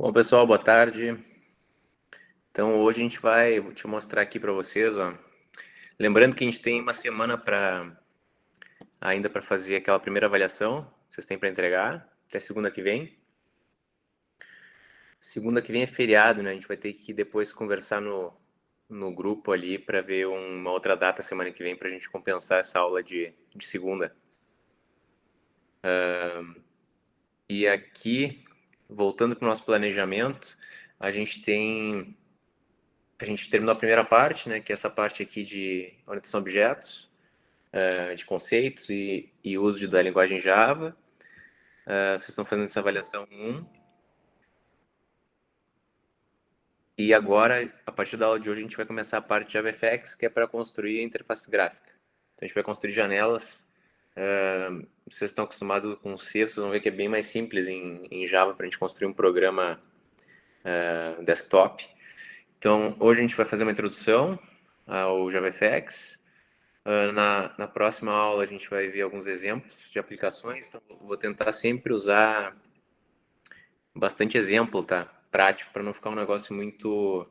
Bom, pessoal, boa tarde. Então, hoje a gente vai te mostrar aqui para vocês, ó. Lembrando que a gente tem uma semana ainda para fazer aquela primeira avaliação. Vocês têm para entregar até segunda que vem. Segunda que vem é feriado, né? A gente vai ter que depois conversar no grupo ali para ver uma outra data semana que vem para a gente compensar essa aula de segunda. E aqui, voltando para o nosso planejamento, a gente terminou a primeira parte, né? Que é essa parte aqui de orientação a objetos, de conceitos e uso da linguagem Java. Vocês estão fazendo essa avaliação 1. E agora, a partir da aula de hoje, a gente vai começar a parte de JavaFX, que é para construir a interface gráfica. Então, a gente vai construir janelas. Vocês estão acostumados com C, vocês vão ver que é bem mais simples em Java para a gente construir um programa desktop. Então, hoje a gente vai fazer uma introdução ao JavaFX. Na próxima aula a gente vai ver alguns exemplos de aplicações, então vou tentar sempre usar bastante exemplo, tá? Prático, para não ficar um negócio muito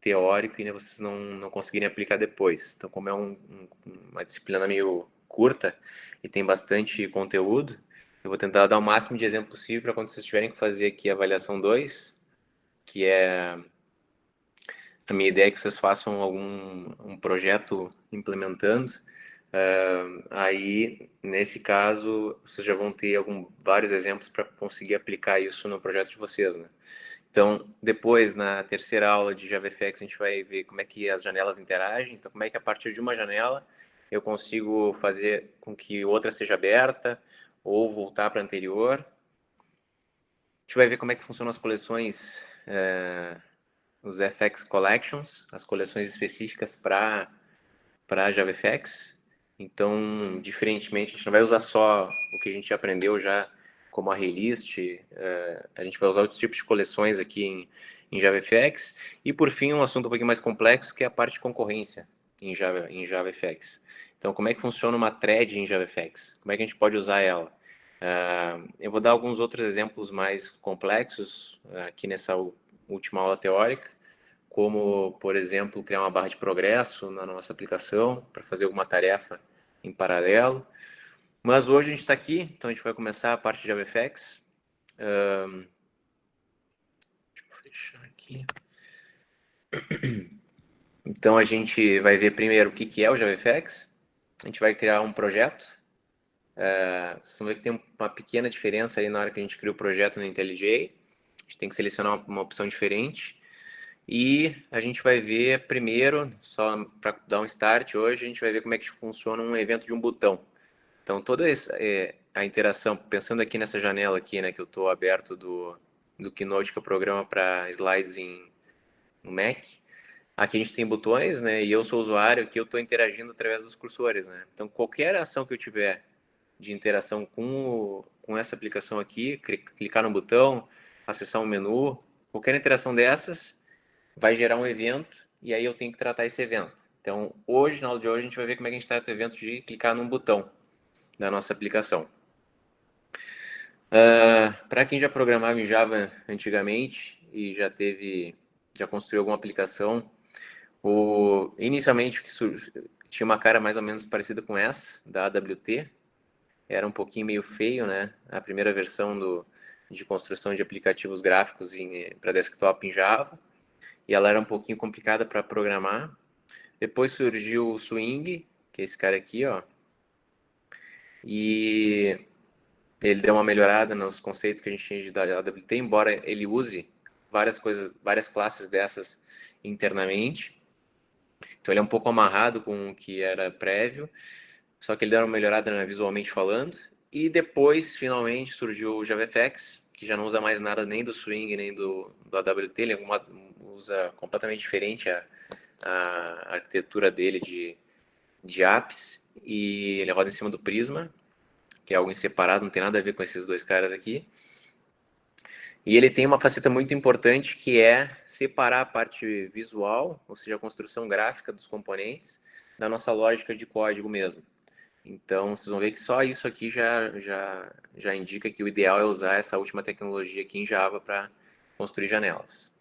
teórico e vocês não conseguirem aplicar depois. Então, como é uma disciplina meio curta e tem bastante conteúdo, eu vou tentar dar o máximo de exemplo possível para quando vocês tiverem que fazer aqui a avaliação 2, que é a minha ideia é que vocês façam um projeto implementando. Aí, nesse caso, vocês já vão ter vários exemplos para conseguir aplicar isso no projeto de vocês, né? Então, depois, na terceira aula de JavaFX, a gente vai ver como é que as janelas interagem. Então, como é que a partir de uma janela eu consigo fazer com que outra seja aberta ou voltar para a anterior. A gente vai ver como é que funcionam as coleções, os FX Collections, as coleções específicas para JavaFX. Então, diferentemente, a gente não vai usar só o que a gente aprendeu já como ArrayList, a gente vai usar outros tipos de coleções aqui em JavaFX. E, por fim, um assunto um pouquinho mais complexo, que é a parte de concorrência em JavaFX. Então, como é que funciona uma thread em JavaFX? Como é que a gente pode usar ela? Eu vou dar alguns outros exemplos mais complexos aqui nessa última aula teórica, como, por exemplo, criar uma barra de progresso na nossa aplicação para fazer alguma tarefa em paralelo. Mas hoje a gente está aqui, então a gente vai começar a parte de JavaFX. Deixa eu fechar aqui. Então a gente vai ver primeiro o que é o JavaFX. A gente vai criar um projeto. Vocês vão ver que tem uma pequena diferença aí na hora que a gente cria o projeto no IntelliJ. A gente tem que selecionar uma opção diferente. E a gente vai ver primeiro, só para dar um start hoje, a gente vai ver como é que funciona um evento de um botão. Então, toda a interação, pensando aqui nessa janela aqui, né, que eu estou aberto do Keynote, que é o programa para slides no Mac. Aqui a gente tem botões, né, e eu sou usuário, aqui eu estou interagindo através dos cursores, né. Então, qualquer ação que eu tiver de interação com essa aplicação aqui, clicar no botão, acessar um menu, qualquer interação dessas vai gerar um evento e aí eu tenho que tratar esse evento. Então, hoje, na aula de hoje, a gente vai ver como é que a gente trata o evento de clicar num botão da nossa aplicação. Para quem já programava em Java antigamente e já construiu alguma aplicação, inicialmente tinha uma cara mais ou menos parecida com essa, da AWT, era um pouquinho meio feio, né? A primeira versão de construção de aplicativos gráficos para desktop em Java, e ela era um pouquinho complicada para programar. Depois surgiu o Swing, que é esse cara aqui, ó, e ele deu uma melhorada nos conceitos que a gente tinha de AWT, embora ele use várias coisas, várias classes dessas internamente. Então ele é um pouco amarrado com o que era prévio, só que ele deu uma melhorada, né, visualmente falando. E depois, finalmente, surgiu o JavaFX, que já não usa mais nada nem do Swing, nem do AWT, ele usa completamente diferente a arquitetura dele de apps, e ele roda em cima do Prisma, que é algo em separado, não tem nada a ver com esses dois caras aqui. E ele tem uma faceta muito importante, que é separar a parte visual, ou seja, a construção gráfica dos componentes, da nossa lógica de código mesmo. Então, vocês vão ver que só isso aqui já indica que o ideal é usar essa última tecnologia aqui em Java construir janelas.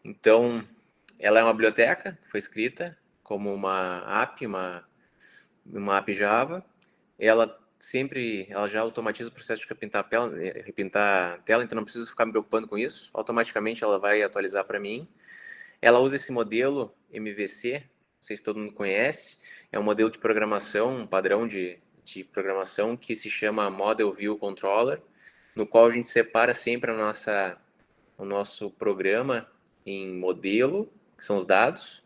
Então, ela é uma biblioteca que foi escrita como uma app Java. Ela já automatiza o processo de repintar a tela, então não preciso ficar me preocupando com isso. Automaticamente ela vai atualizar para mim. Ela usa esse modelo MVC, não sei se todo mundo conhece, é um modelo de programação, um padrão de programação que se chama Model View Controller, no qual a gente separa sempre o nosso programa em modelo, que são os dados.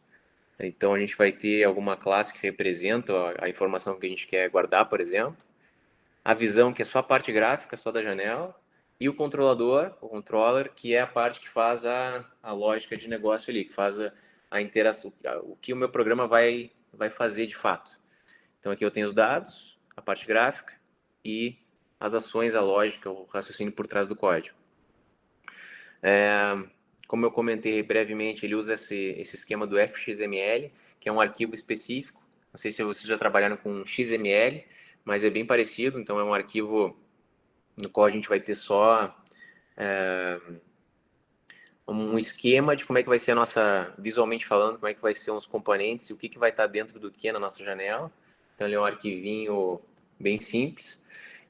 Então a gente vai ter alguma classe que representa a informação que a gente quer guardar, por exemplo. A visão, que é só a parte gráfica, só da janela. E o controlador, o controller, que é a parte que faz a lógica de negócio ali, que faz a interação, o que o meu programa vai fazer de fato. Então aqui eu tenho os dados, a parte gráfica e as ações, a lógica, o raciocínio por trás do código. Como eu comentei brevemente, ele usa esse esquema do FXML, que é um arquivo específico. Não sei se vocês já trabalharam com XML, mas é bem parecido. Então é um arquivo no qual a gente vai ter só um esquema de como é que vai ser a nossa, visualmente falando, como é que vai ser os componentes e o que vai estar dentro do que na nossa janela. Então ele é um arquivinho bem simples.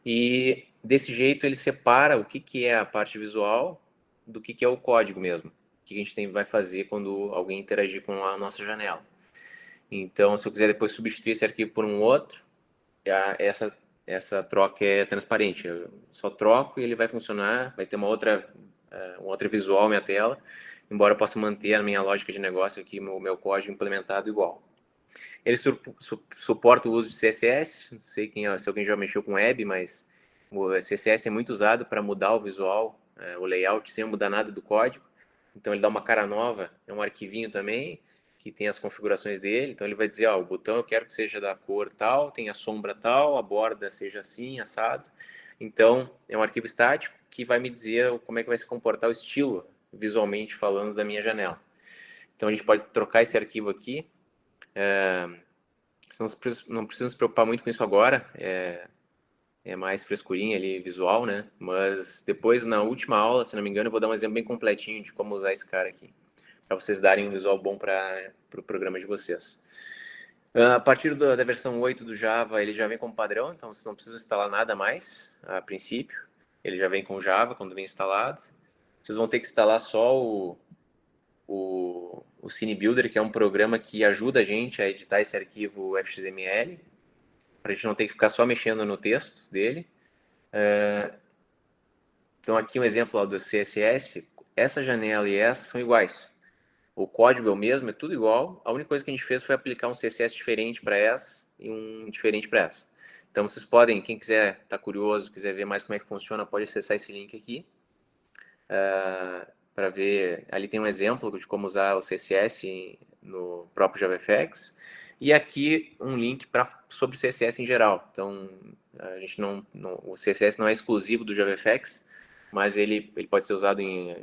E desse jeito ele separa o que é a parte visual do que é o código mesmo. O que a gente vai fazer quando alguém interagir com a nossa janela. Então, se eu quiser depois substituir esse arquivo por um outro, essa troca é transparente. Eu só troco e ele vai funcionar, vai ter uma outra visual minha tela, embora eu possa manter a minha lógica de negócio aqui, o meu código implementado igual. Ele suporta o uso de CSS, não sei se alguém já mexeu com web, mas o CSS é muito usado para mudar o visual, o layout, sem mudar nada do código. Então ele dá uma cara nova, é um arquivinho também, que tem as configurações dele. Então ele vai dizer, o botão eu quero que seja da cor tal, tem a sombra tal, a borda seja assim, assado. Então é um arquivo estático que vai me dizer como é que vai se comportar o estilo, visualmente falando, da minha janela. Então a gente pode trocar esse arquivo aqui. Não precisa se preocupar muito com isso agora, é mais frescurinha ali, visual, né? Mas depois, na última aula, se não me engano, eu vou dar um exemplo bem completinho de como usar esse cara aqui, para vocês darem um visual bom para o programa de vocês. A partir da versão 8 do Java, ele já vem como padrão, então vocês não precisam instalar nada mais, a princípio. Ele já vem com Java, quando vem instalado. Vocês vão ter que instalar só o Cine Builder, que é um programa que ajuda a gente a editar esse arquivo XML, para a gente não ter que ficar só mexendo no texto dele. Então aqui um exemplo lá do CSS, essa janela e essa são iguais. O código é o mesmo, é tudo igual. A única coisa que a gente fez foi aplicar um CSS diferente para essa e um diferente para essa. Então vocês podem, quem quiser, tá curioso, quiser ver mais como é que funciona, pode acessar esse link aqui. Para ver, ali tem um exemplo de como usar o CSS no próprio JavaFX. E aqui um link sobre CSS em geral. Então, a gente o CSS não é exclusivo do JavaFX, mas ele pode ser usado em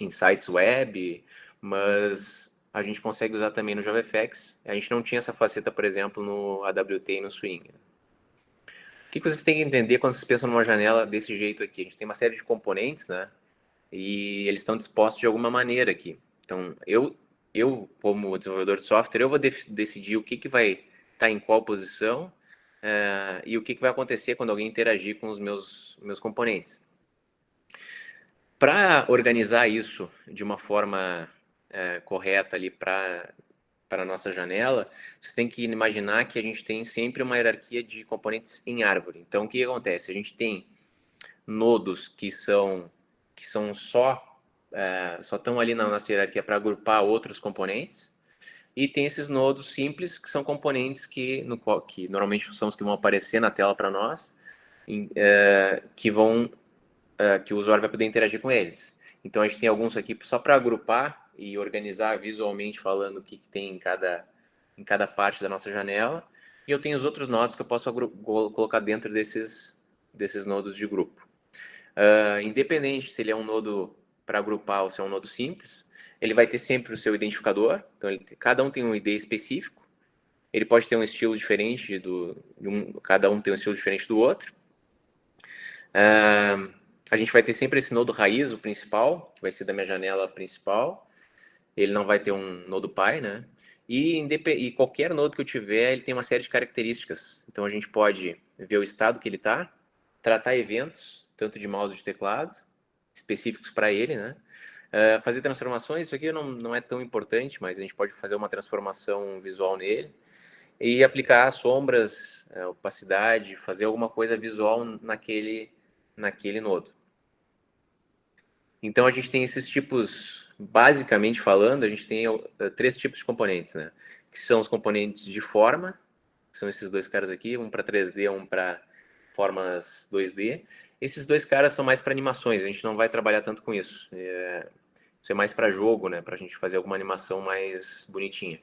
sites web, mas a gente consegue usar também no JavaFX. A gente não tinha essa faceta, por exemplo, no AWT e no Swing. O que vocês têm que entender quando vocês pensam numa janela desse jeito aqui? A gente tem uma série de componentes, né? E eles estão dispostos de alguma maneira aqui. Então, eu como desenvolvedor de software, eu vou decidir o que vai estar em qual posição e o que vai acontecer quando alguém interagir com os meus componentes. Para organizar isso de uma forma correta ali para a nossa janela, vocês têm que imaginar que a gente tem sempre uma hierarquia de componentes em árvore. Então, o que acontece? A gente tem nodos que são só estão ali na nossa hierarquia para agrupar outros componentes, e tem esses nodos simples, que são componentes que normalmente são os que vão aparecer na tela para nós, que o usuário vai poder interagir com eles. Então a gente tem alguns aqui só para agrupar e organizar visualmente falando o que tem em cada parte da nossa janela, e eu tenho os outros nodos que eu posso colocar dentro desses nodos de grupo. Independente se ele é um nodo para agrupar ou se é um nodo simples, ele vai ter sempre o seu identificador. Então, cada um tem um ID específico. Ele pode ter um estilo diferente cada um tem um estilo diferente do outro. A gente vai ter sempre esse nodo raiz, o principal, que vai ser da minha janela principal. Ele não vai ter um nodo pai, né? E qualquer nodo que eu tiver, ele tem uma série de características. Então a gente pode ver o estado que ele está, tratar eventos, tanto de mouse de teclado, específicos para ele, né? Fazer transformações, isso aqui não é tão importante, mas a gente pode fazer uma transformação visual nele e aplicar sombras, opacidade, fazer alguma coisa visual naquele nodo. Então a gente tem esses tipos, basicamente falando, a gente tem três tipos de componentes, né? Que são os componentes de forma, que são esses dois caras aqui, um para 3D, um para formas 2D. Esses dois caras são mais para animações, a gente não vai trabalhar tanto com isso. Isso é mais para jogo, né? Para a gente fazer alguma animação mais bonitinha.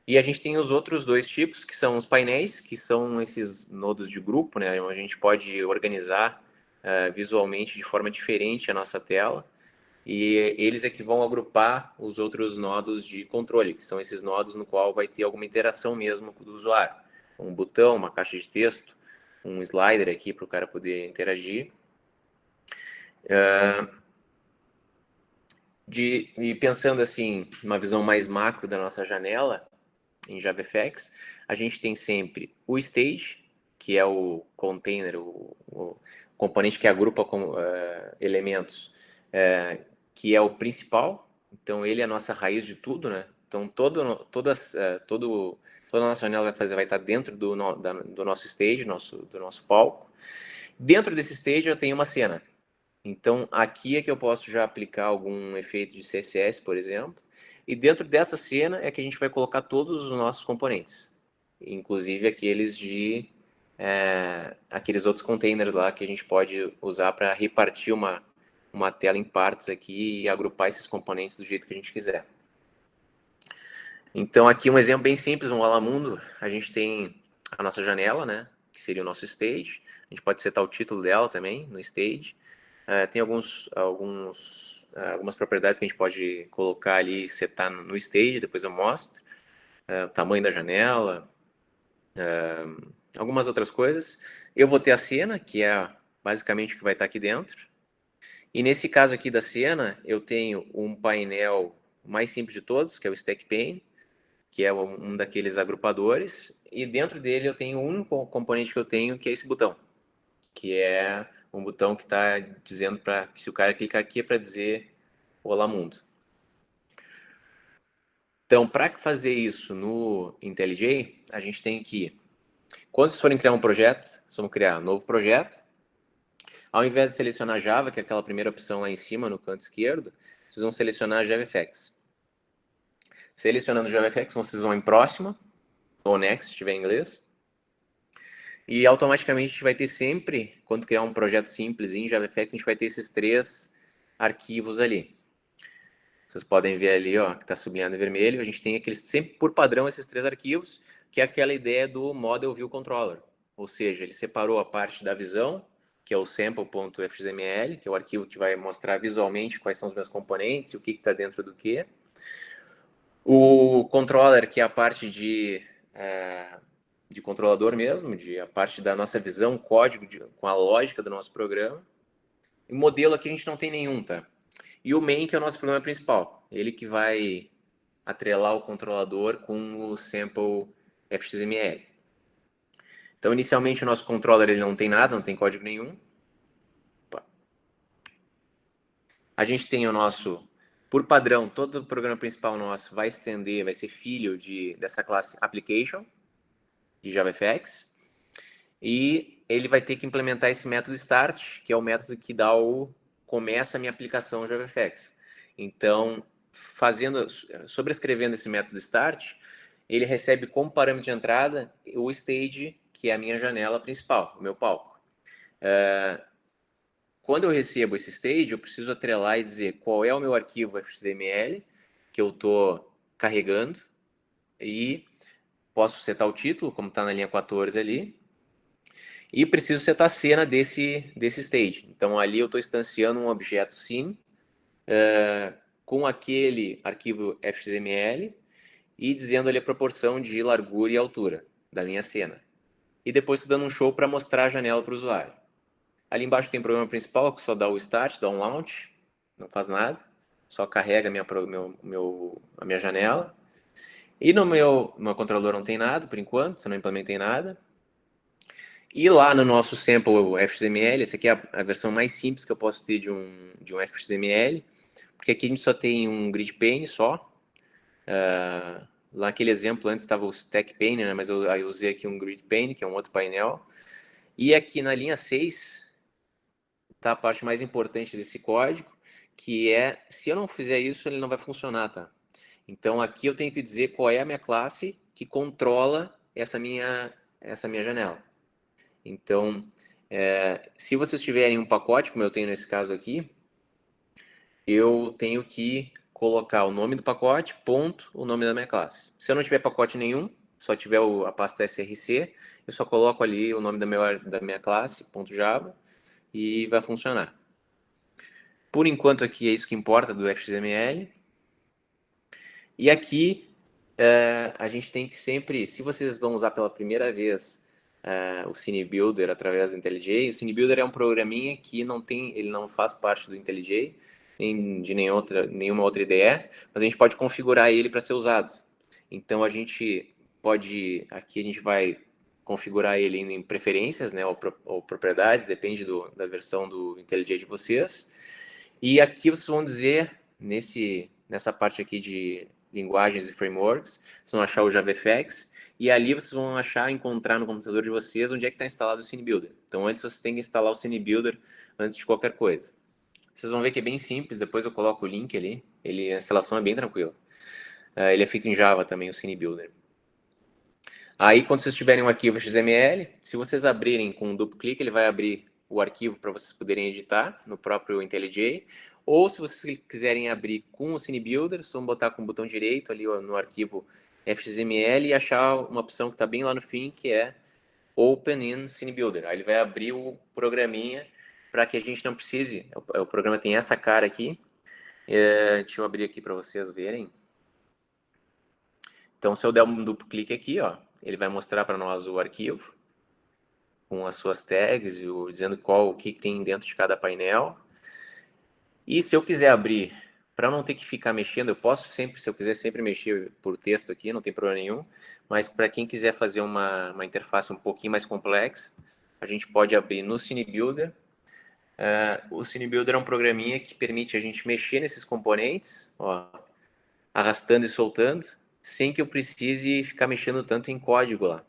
E a gente tem os outros dois tipos, que são os painéis, que são esses nodos de grupo, né? Onde a gente pode organizar visualmente de forma diferente a nossa tela. E eles é que vão agrupar os outros nodos de controle, que são esses nodos no qual vai ter alguma interação mesmo do usuário. Um botão, uma caixa de texto, um slider aqui para o cara poder interagir. E pensando assim, uma visão mais macro da nossa janela, em JavaFX, a gente tem sempre o stage, que é o container, o componente que agrupa elementos, que é o principal. Então, ele é a nossa raiz de tudo, né? Então, toda a nossa janela vai estar dentro do nosso stage, do nosso palco. Dentro desse stage, eu tenho uma cena. Então, aqui é que eu posso já aplicar algum efeito de CSS, por exemplo. E dentro dessa cena é que a gente vai colocar todos os nossos componentes. Inclusive aqueles outros containers lá que a gente pode usar para repartir uma tela em partes aqui e agrupar esses componentes do jeito que a gente quiser. Então, aqui um exemplo bem simples, um Alamundo. A gente tem a nossa janela, né? Que seria o nosso stage. A gente pode setar o título dela também no stage. Tem algumas propriedades que a gente pode colocar ali e setar no stage, depois eu mostro. O tamanho da janela, algumas outras coisas. Eu vou ter a cena, que é basicamente o que vai estar aqui dentro. E nesse caso aqui da cena, eu tenho um painel mais simples de todos, que é o Stack Pane, que é um daqueles agrupadores. E dentro dele eu tenho um componente que eu tenho, que é esse botão, que é um botão que está dizendo para que se o cara clicar aqui é para dizer Olá Mundo. Então, para fazer isso no IntelliJ, a gente tem que, quando vocês forem criar um projeto, vocês vão criar um novo projeto. Ao invés de selecionar Java, que é aquela primeira opção lá em cima, no canto esquerdo, vocês vão selecionar JavaFX. Selecionando JavaFX, vocês vão em Próximo, ou Next, se tiver em inglês. E automaticamente a gente vai ter sempre, quando criar um projeto simples em JavaFX, a gente vai ter esses três arquivos ali. Vocês podem ver ali, ó, que está sublinhado em vermelho. A gente tem aqueles, sempre por padrão esses três arquivos, que é aquela ideia do Model View Controller. Ou seja, ele separou a parte da visão, que é o sample.xml, que é o arquivo que vai mostrar visualmente quais são os meus componentes, o que está dentro do que. O controller, que é a parte de controlador mesmo, a parte da nossa visão, código, com a lógica do nosso programa. E modelo aqui a gente não tem nenhum, tá? E o main, que é o nosso programa principal. Ele que vai atrelar o controlador com o sample FXML. Então, inicialmente, o nosso controller ele não tem nada, não tem código nenhum. Opa. A gente tem o nosso, por padrão, todo o programa principal nosso vai estender, vai ser filho dessa classe Application, de JavaFX. E ele vai ter que implementar esse método start, que é o método que começa a minha aplicação JavaFX. Então, sobrescrevendo esse método start, ele recebe como parâmetro de entrada o stage, que é a minha janela principal, o meu palco. Quando eu recebo esse stage, eu preciso atrelar e dizer qual é o meu arquivo XML que eu estou carregando e posso setar o título, como está na linha 14 ali, e preciso setar a cena desse stage. Então, ali eu estou instanciando um objeto sim, com aquele arquivo XML e dizendo ali a proporção de largura e altura da minha cena. E depois estou dando um show para mostrar a janela para o usuário. Ali embaixo tem o programa principal, que só dá o start, dá um launch, não faz nada, só carrega a minha janela. E no meu controlador não tem nada, por enquanto, eu não implementei nada. E lá no nosso sample FXML, essa aqui é a versão mais simples que eu posso ter de um FXML, porque aqui a gente só tem um grid pane só. Lá naquele exemplo antes estava o stack pane, né, mas eu usei aqui um grid pane, que é um outro painel. E aqui na linha 6 está a parte mais importante desse código, que é, se eu não fizer isso, ele não vai funcionar, tá? Então aqui eu tenho que dizer qual é a minha classe que controla essa minha janela. Então, se vocês tiverem um pacote, como eu tenho nesse caso aqui, eu tenho que colocar o nome do pacote, ponto, o nome da minha classe. Se eu não tiver pacote nenhum, só tiver a pasta src, eu só coloco ali o nome da minha classe, ponto .java, e vai funcionar. Por enquanto aqui é isso que importa do XML. E aqui a gente tem que sempre, se vocês vão usar pela primeira vez o CineBuilder através do IntelliJ, o CineBuilder é um programinha que ele não faz parte do IntelliJ, nem de nenhuma outra IDE, mas a gente pode configurar ele para ser usado. Então a gente aqui a gente vai configurar ele em preferências, né, ou propriedades, depende da versão do IntelliJ de vocês. E aqui vocês vão dizer, nessa parte aqui de linguagens e frameworks, vocês vão achar o JavaFX, e ali vocês vão encontrar no computador de vocês onde é que está instalado o CineBuilder. Então antes vocês têm que instalar o CineBuilder antes de qualquer coisa. Vocês vão ver que é bem simples, depois eu coloco o link ali, a instalação é bem tranquila. Ele é feito em Java também, o CineBuilder. Aí quando vocês tiverem um arquivo XML, se vocês abrirem com um duplo clique, ele vai abrir o arquivo para vocês poderem editar no próprio IntelliJ, ou se vocês quiserem abrir com o CineBuilder, vocês vão botar com o botão direito ali no arquivo FXML e achar uma opção que está bem lá no fim, que é Open in CineBuilder. Aí ele vai abrir o programinha para que a gente não precise, o programa tem essa cara aqui, deixa eu abrir aqui para vocês verem. Então se eu der um duplo clique aqui, ó, ele vai mostrar para nós o arquivo, com as suas tags, dizendo o que tem dentro de cada painel. E se eu quiser abrir, para não ter que ficar mexendo, eu posso sempre, se eu quiser sempre mexer por texto aqui, não tem problema nenhum, mas para quem quiser fazer uma interface um pouquinho mais complexa, a gente pode abrir no CineBuilder. O CineBuilder é um programinha que permite a gente mexer nesses componentes, ó, arrastando e soltando, sem que eu precise ficar mexendo tanto em código lá,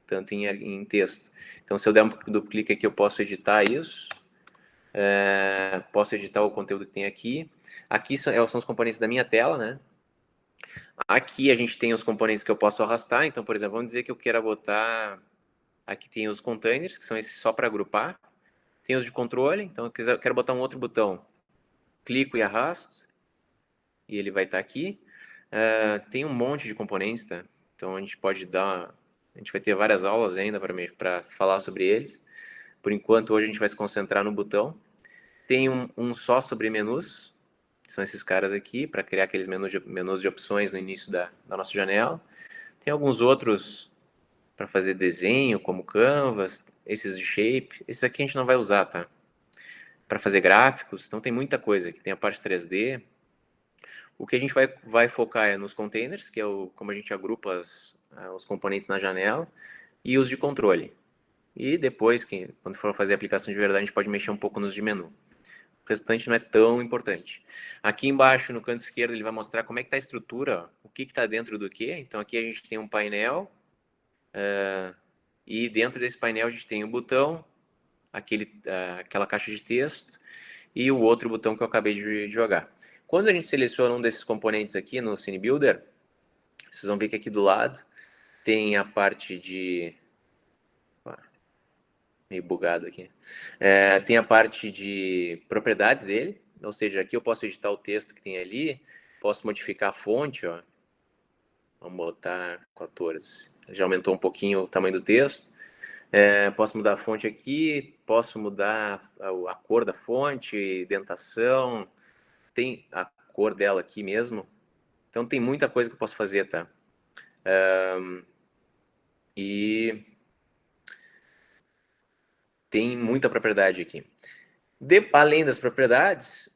tanto em texto. Então, se eu der um duplo clique aqui, eu posso editar isso. Posso editar o conteúdo que tem aqui. Aqui são os componentes da minha tela, né? Aqui a gente tem os componentes que eu posso arrastar. Então, por exemplo, vamos dizer que eu queira botar... Aqui tem os containers, que são esses só para agrupar. Tem os de controle. Então, eu quero botar um outro botão. Clico e arrasto. E ele vai estar aqui. Tem um monte de componentes, tá? Então, a gente pode dar... A gente vai ter várias aulas ainda para falar sobre eles. Por enquanto, hoje a gente vai se concentrar no botão. Tem um só sobre menus, que são esses caras aqui, para criar aqueles menus de opções no início da nossa janela. Tem alguns outros para fazer desenho, como Canvas, esses de shape. Esses aqui a gente não vai usar, tá? Para fazer gráficos, então tem muita coisa aqui. Tem a parte 3D. O que a gente vai focar é nos containers, que é como a gente agrupa os componentes na janela, e os de controle. E depois, quando for fazer a aplicação de verdade, a gente pode mexer um pouco nos de menu. O restante não é tão importante. Aqui embaixo, no canto esquerdo, ele vai mostrar como é que está a estrutura, ó, o que está dentro do que. Então, aqui a gente tem um painel, e dentro desse painel a gente tem o botão, aquela caixa de texto, e o outro botão que eu acabei de jogar. Quando a gente seleciona um desses componentes aqui no CineBuilder, vocês vão ver que aqui do lado tem a parte de... meio bugado aqui. Tem a parte de propriedades dele, ou seja, aqui eu posso editar o texto que tem ali, posso modificar a fonte, ó. Vamos botar 14. Já aumentou um pouquinho o tamanho do texto. Posso mudar a fonte aqui, posso mudar a cor da fonte, dentação, tem a cor dela aqui mesmo. Então tem muita coisa que eu posso fazer, tá? E tem muita propriedade aqui. Além das propriedades,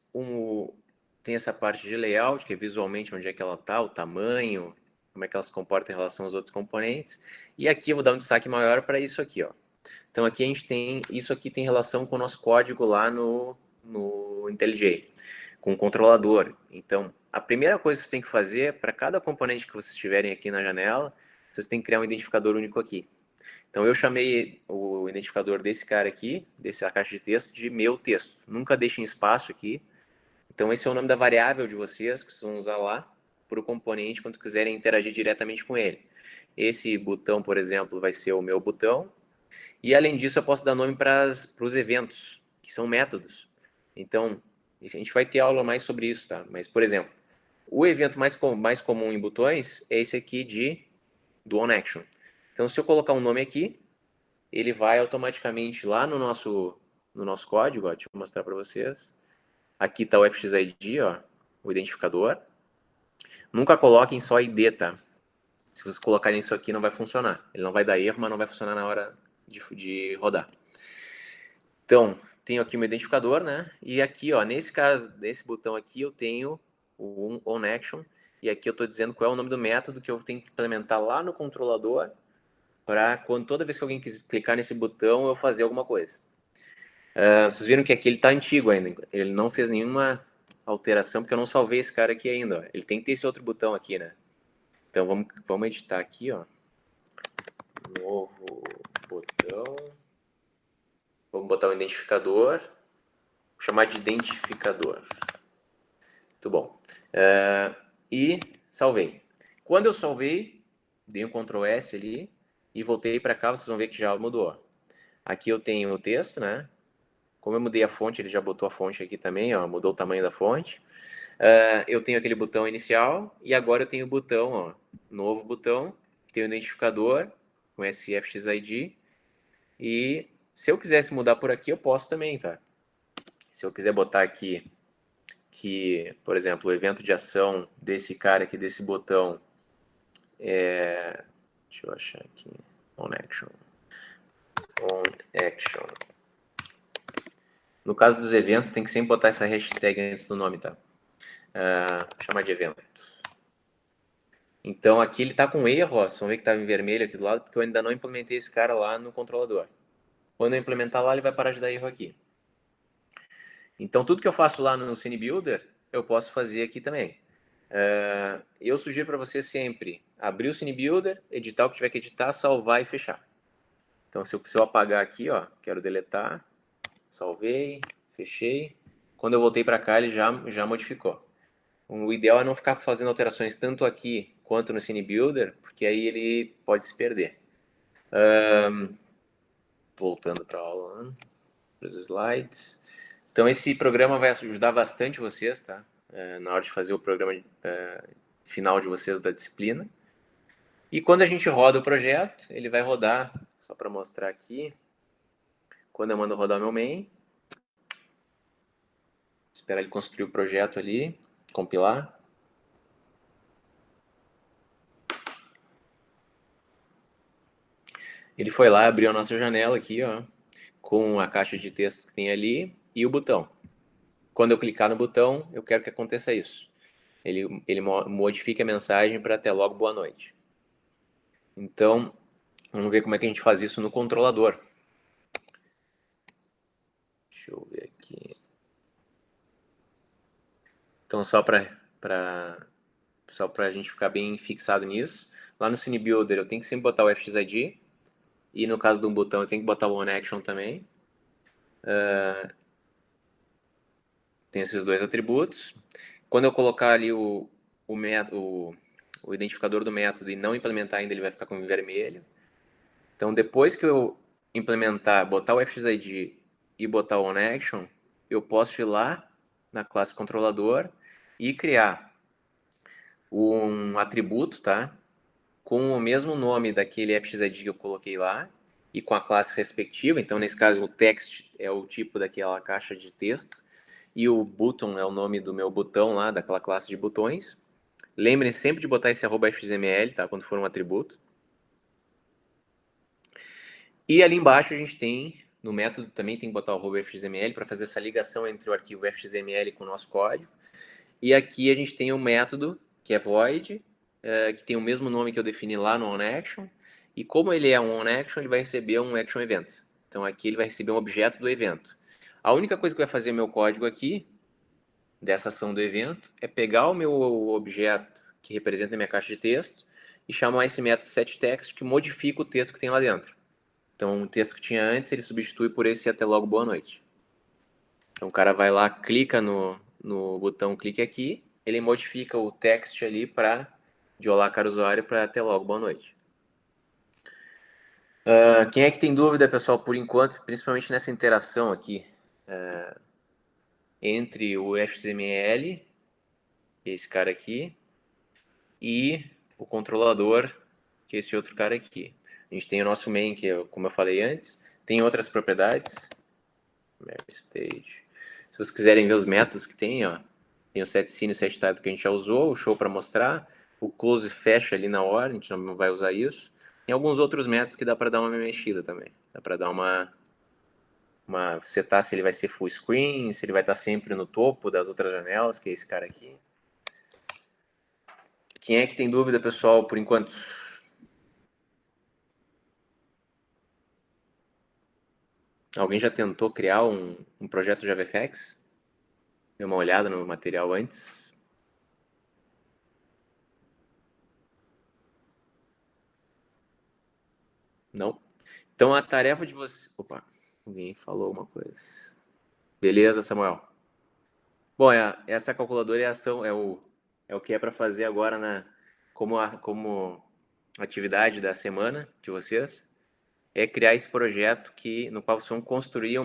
tem essa parte de layout, que é visualmente onde é que ela está, o tamanho, como é que ela se comporta em relação aos outros componentes. E aqui eu vou dar um destaque maior para isso aqui, ó. Então aqui a gente tem, isso aqui tem relação com o nosso código lá no IntelliJ, com o controlador. Então, a primeira coisa que você tem que fazer, para cada componente que vocês tiverem aqui na janela, vocês têm que criar um identificador único aqui. Então eu chamei o identificador desse cara aqui, dessa caixa de texto, de meu texto. Nunca deixem espaço aqui. Então esse é o nome da variável de vocês, que vocês vão usar lá para o componente quando quiserem interagir diretamente com ele. Esse botão, por exemplo, vai ser o meu botão. E além disso, eu posso dar nome para os eventos, que são métodos. Então, a gente vai ter aula mais sobre isso, tá? Mas, por exemplo, o evento mais comum em botões é esse aqui do onAction. Então, se eu colocar um nome aqui, ele vai automaticamente lá no nosso código, ó, deixa eu mostrar para vocês. Aqui está o FXID, ó, o identificador. Nunca coloquem só ID, tá? Se vocês colocarem isso aqui, não vai funcionar. Ele não vai dar erro, mas não vai funcionar na hora de rodar. Então, tenho aqui o meu identificador, né? E aqui, ó, nesse caso, nesse botão aqui, eu tenho o onAction. E aqui eu estou dizendo qual é o nome do método que eu tenho que implementar lá no controlador para toda vez que alguém quiser clicar nesse botão, eu fazer alguma coisa. Vocês viram que aqui ele está antigo ainda. Ele não fez nenhuma alteração, porque eu não salvei esse cara aqui ainda. Ó. Ele tem que ter esse outro botão aqui, né? Então, vamos editar aqui, ó. Novo botão. Vamos botar um identificador. Vou chamar de identificador. Muito bom. E salvei. Quando eu salvei, dei um Ctrl S ali e voltei para cá, vocês vão ver que já mudou. Aqui eu tenho o texto, né? Como eu mudei a fonte, ele já botou a fonte aqui também, ó, mudou o tamanho da fonte. Eu tenho aquele botão inicial e agora eu tenho o botão, ó, novo botão, que tem o identificador com esse FXID. E se eu quisesse mudar por aqui, eu posso também, tá? Se eu quiser botar aqui que, por exemplo, o evento de ação desse cara aqui, desse botão, deixa eu achar aqui, onAction. No caso dos eventos, tem que sempre botar essa hashtag antes do nome, tá? Vou chamar de evento. Então aqui ele está com erro, ó, vocês vão ver que estava em vermelho aqui do lado, porque eu ainda não implementei esse cara lá no controlador. Quando eu implementar lá, ele vai parar de dar erro aqui. Então tudo que eu faço lá no CineBuilder, eu posso fazer aqui também. Eu sugiro para você sempre abrir o CineBuilder, editar o que tiver que editar, salvar e fechar. Então se eu apagar aqui, ó, quero deletar, salvei, fechei. Quando eu voltei para cá, ele já modificou. O ideal é não ficar fazendo alterações tanto aqui quanto no CineBuilder, porque aí ele pode se perder. Voltando para a aula, para os slides. Então esse programa vai ajudar bastante vocês, tá? Na hora de fazer o programa final de vocês da disciplina. E quando a gente roda o projeto, ele vai rodar, só para mostrar aqui, quando eu mando rodar meu main, esperar ele construir o projeto ali, compilar. Ele foi lá, abriu a nossa janela aqui, ó, com a caixa de texto que tem ali e o botão. Quando eu clicar no botão, eu quero que aconteça isso. Ele modifica a mensagem para até logo, boa noite. Então, vamos ver como é que a gente faz isso no controlador. Deixa eu ver aqui. Então, só para a gente ficar bem fixado nisso, lá no CineBuilder eu tenho que sempre botar o FXID, e no caso de um botão eu tenho que botar o onAction também. Tem esses dois atributos. Quando eu colocar ali o identificador do método e não implementar ainda, ele vai ficar com vermelho. Então, depois que eu implementar, botar o FXID e botar o onAction, eu posso ir lá na classe controlador e criar um atributo, tá? Com o mesmo nome daquele FXID que eu coloquei lá e com a classe respectiva. Então, nesse caso, o text é o tipo daquela caixa de texto e o button é o nome do meu botão lá, daquela classe de botões. Lembrem sempre de botar esse @xml, tá? Quando for um atributo. E ali embaixo a gente tem no método também tem que botar o @fxml para fazer essa ligação entre o arquivo fxml com o nosso código. E aqui a gente tem o método, que é void, que tem o mesmo nome que eu defini lá no onAction. E como ele é um onAction, ele vai receber um action event. Então aqui ele vai receber um objeto do evento. A única coisa que vai fazer meu código aqui, dessa ação do evento, é pegar o meu objeto que representa a minha caixa de texto e chamar esse método setText que modifica o texto que tem lá dentro. Então o texto que tinha antes, ele substitui por esse até logo boa noite. Então o cara vai lá, clica no botão clique aqui, ele modifica o text ali para de olá, caro usuário, para até logo, boa noite. Quem é que tem dúvida, pessoal, por enquanto, principalmente nessa interação aqui, entre o XML, esse cara aqui, e o controlador, que é esse outro cara aqui. A gente tem o nosso main, que é, como eu falei antes, tem outras propriedades, stage. Se vocês quiserem ver os métodos que tem, ó, tem o setScene e o setTitle que a gente já usou, o show para mostrar, o close fecha ali na hora, a gente não vai usar isso. Tem alguns outros métodos que dá para dar uma mexida também. Dá para dar uma setar se ele vai ser full screen, se ele vai estar sempre no topo das outras janelas, que é esse cara aqui. Quem é que tem dúvida, pessoal, por enquanto? Alguém já tentou criar um projeto JavaFX? Deu uma olhada no material antes? Não? Então a tarefa de você... Opa, alguém falou uma coisa. Beleza, Samuel. Bom, essa calculadora é a ação, é o que é para fazer agora como atividade da semana de vocês. É criar esse projeto no qual vocês vão construir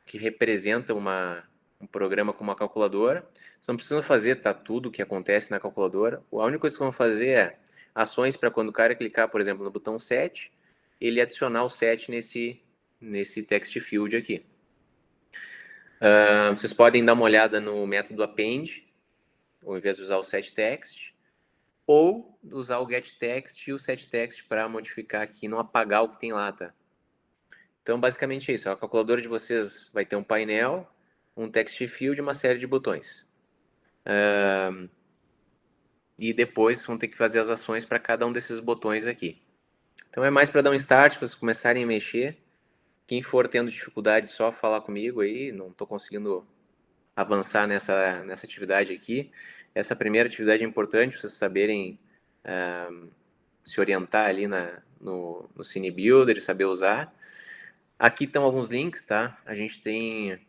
que representa um programa com uma calculadora. Vocês não precisam fazer tudo o que acontece na calculadora. A única coisa que vão fazer é ações para quando o cara clicar, por exemplo, no botão set, ele adicionar o set nesse text field aqui. Vocês podem dar uma olhada no método append, ao invés de usar o setText, ou usar o getText e o setText para modificar aqui e não apagar o que tem lá, tá? Então, basicamente é isso. A calculadora de vocês vai ter um painel, um text field e uma série de botões. E depois vão ter que fazer as ações para cada um desses botões aqui. Então, é mais para dar um start, para vocês começarem a mexer. Quem for tendo dificuldade, só falar comigo aí. Não estou conseguindo avançar nessa atividade aqui. Essa primeira atividade é importante, vocês saberem se orientar ali no Cine Builder e saber usar. Aqui estão alguns links, tá? A gente tem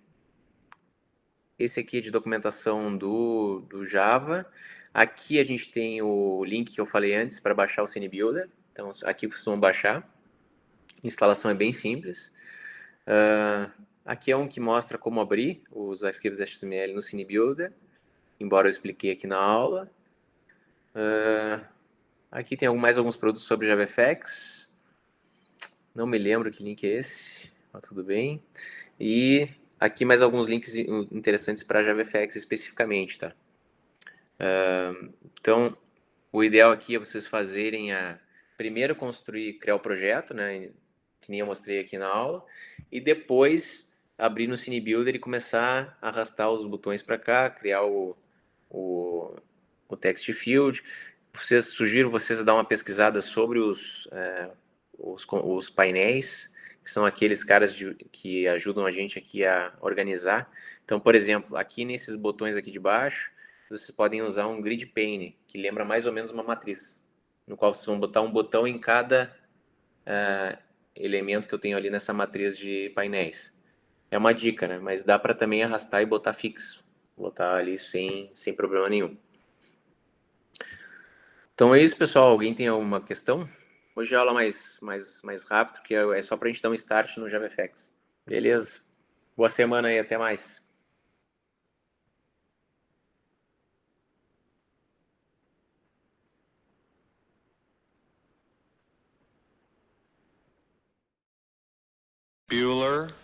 esse aqui de documentação do Java. Aqui a gente tem o link que eu falei antes para baixar o Cine Builder. Então, aqui vocês vão baixar. A instalação é bem simples. Aqui é um que mostra como abrir os arquivos HTML no Cine Builder, embora eu expliquei aqui na aula. Aqui tem mais alguns produtos sobre JavaFX. Não me lembro que link é esse, mas tudo bem. E aqui mais alguns links interessantes para JavaFX especificamente, tá? Então, o ideal aqui é vocês fazerem primeiro criar o projeto, né? Que nem eu mostrei aqui na aula, e depois abrir no Cine Builder e começar a arrastar os botões para cá, criar o text field. Sugiro vocês a dar uma pesquisada sobre os painéis, que são aqueles caras que ajudam a gente aqui a organizar. Então, por exemplo, aqui nesses botões aqui de baixo, vocês podem usar um grid pane, que lembra mais ou menos uma matriz, no qual vocês vão botar um botão em cada elemento que eu tenho ali nessa matriz de painéis. É uma dica, né? Mas dá para também arrastar e botar fixo. Botar ali sem problema nenhum. Então é isso, pessoal. Alguém tem alguma questão? Hoje é a aula mais rápido, porque é só para a gente dar um start no JavaFX. Beleza? Boa semana aí, até mais. Bueller.